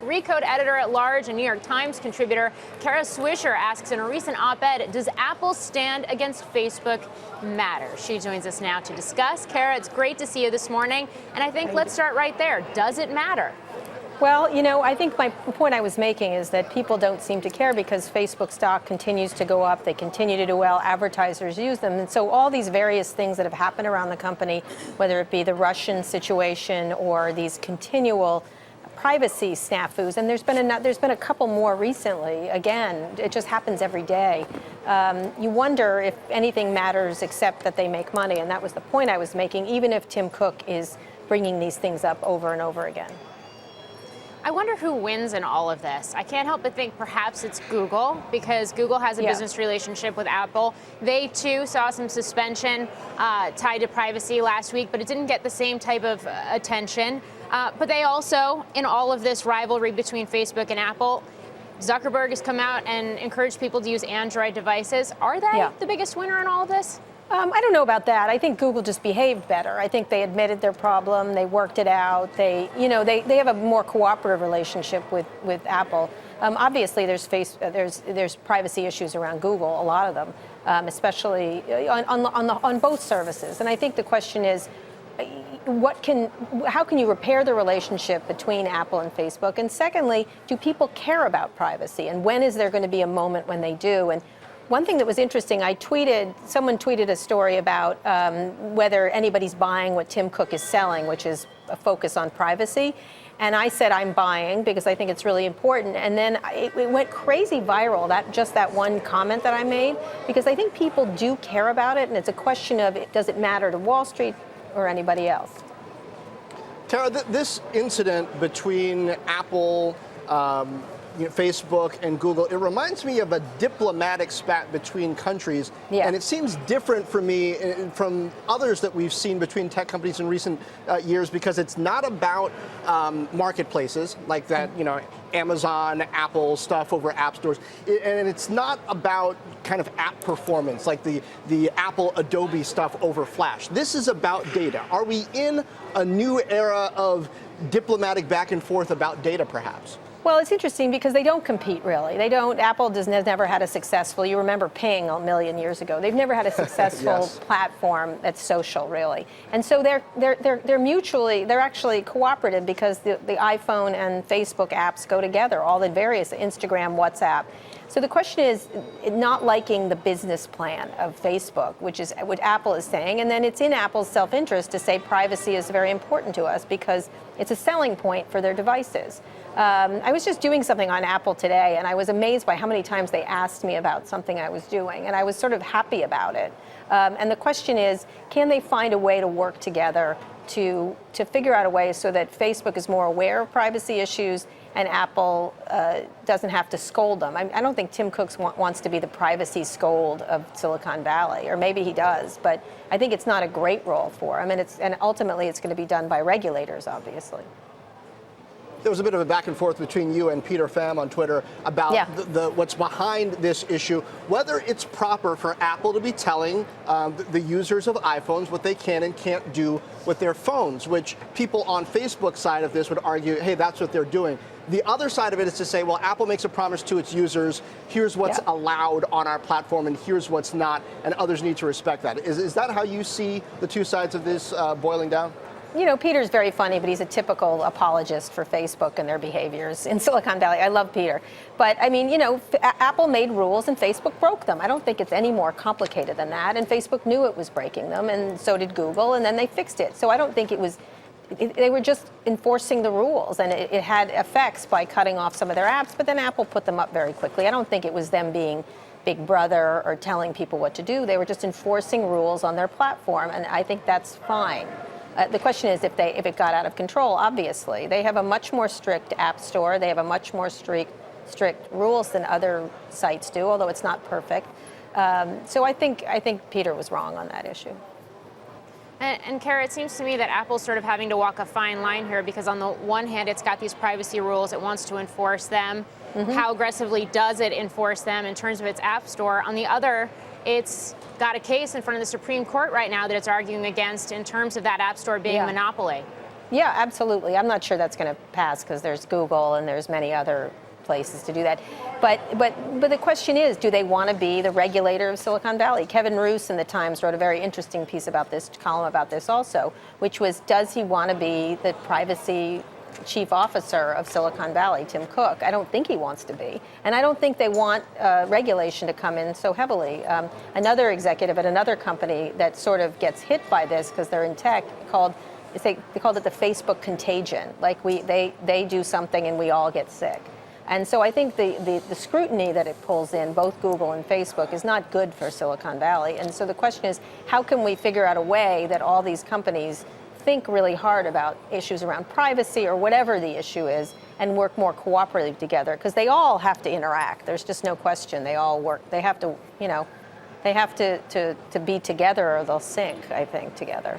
Recode editor-at-large and New York Times contributor Kara Swisher asks in a recent op-ed, does Apple's stand against Facebook matter? She joins us now to discuss. Kara, it's great to see you this morning. And I think let's start right there. Does it matter? Well, I think the point I was making is that people don't seem to care because Facebook stock continues to go up. They continue to do well. Advertisers use them. And so all these various things that have happened around the company, whether it be the Russian situation or these continual privacy snafus, and there's been a couple more recently. Again, it just happens every day. You wonder if anything matters except that they make money. And that was the point I was making, even if Tim Cook is bringing these things up over and over again. I wonder who wins in all of this. I can't help but think perhaps it's Google, because Google has a business relationship with Apple. They, too, saw some suspension tied to privacy last week, but it didn't get the same type of attention. But they also, in all of this rivalry between Facebook and Apple, Zuckerberg has come out and encouraged people to use Android devices. Are they the biggest winner in all of this? I don't know about that. I think Google just behaved better. I think they admitted their problem. They worked it out. They have a more cooperative relationship with Apple. Obviously, there's privacy issues around Google, a lot of them, especially on both services. And I think the question is, how can you repair the relationship between Apple and Facebook? And secondly, do people care about privacy? And when is there going to be a moment when they do? And one thing that was interesting, someone tweeted a story about whether anybody's buying what Tim Cook is selling, which is a focus on privacy. And I said I'm buying because I think it's really important. And then it went crazy viral, that one comment that I made, because I think people do care about it. And it's a question of, does it matter to Wall Street or anybody else? Tara, this incident between Apple, Facebook and Google, it reminds me of a diplomatic spat between countries. Yeah. And it seems different for me from others that we've seen between tech companies in recent years, because it's not about marketplaces like that, Amazon, Apple stuff over app stores. And it's not about kind of app performance like the Apple Adobe stuff over Flash. This is about data. Are we in a new era of diplomatic back and forth about data, perhaps? Well, it's interesting because they don't compete, really. Apple has never had a successful, you remember Ping a million years ago. They've never had a successful platform that's social, really. And so they're actually cooperative, because the iPhone and Facebook apps go together, all the various Instagram, WhatsApp. So the question is not liking the business plan of Facebook, which is what Apple is saying, and then it's in Apple's self-interest to say privacy is very important to us because it's a selling point for their devices. I was just doing something on Apple today, and I was amazed by how many times they asked me about something I was doing, and I was sort of happy about it. And the question is, can they find a way to work together to figure out a way so that Facebook is more aware of privacy issues and Apple doesn't have to scold them? I don't think Tim Cook wants to be the privacy scold of Silicon Valley, or maybe he does, but I think it's not a great role for him, and ultimately it's going to be done by regulators, obviously. There was a bit of a back and forth between you and Peter Pham on Twitter about what's behind this issue, whether it's proper for Apple to be telling the users of iPhones what they can and can't do with their phones, which people on Facebook's side of this would argue, hey, that's what they're doing. The other side of it is to say, well, Apple makes a promise to its users, here's what's allowed on our platform and here's what's not, and others need to respect that. Is that how you see the two sides of this boiling down? Peter's very funny, but he's a typical apologist for Facebook and their behaviors in Silicon Valley. I love Peter. But, Apple made rules and Facebook broke them. I don't think it's any more complicated than that. And Facebook knew it was breaking them, and so did Google, and then they fixed it. So I don't think they were just enforcing the rules, and it had effects by cutting off some of their apps, but then Apple put them up very quickly. I don't think it was them being Big Brother or telling people what to do. They were just enforcing rules on their platform, and I think that's fine. The question is if it got out of control. Obviously, they have a much more strict app store. They have a much more strict rules than other sites do, although it's not perfect. So I think Peter was wrong on that issue. And Kara, it seems to me that Apple's sort of having to walk a fine line here, because on the one hand, it's got these privacy rules, it wants to enforce them. How aggressively does it enforce them in terms of its app store? On the other, it's got a case in front of the Supreme Court right now that it's arguing against in terms of that app store being a monopoly. Yeah, absolutely. I'm not sure that's going to pass because there's Google and there's many other places to do that. But the question is, do they want to be the regulator of Silicon Valley? Kevin Roose in the Times wrote a very interesting piece about this, column about this also, which was, does he want to be the privacy chief officer of Silicon Valley, Tim Cook? I don't think he wants to be. And I don't think they want regulation to come in so heavily. Another executive at another company that sort of gets hit by this because they're in tech they called it the Facebook contagion. Like they do something and we all get sick. And so I think the scrutiny that it pulls in, both Google and Facebook, is not good for Silicon Valley. And so the question is, how can we figure out a way that all these companies think really hard about issues around privacy or whatever the issue is and work more cooperatively together? Because they all have to interact. There's just no question. They all work. They have to, they have to be together or they'll sink, I think, together.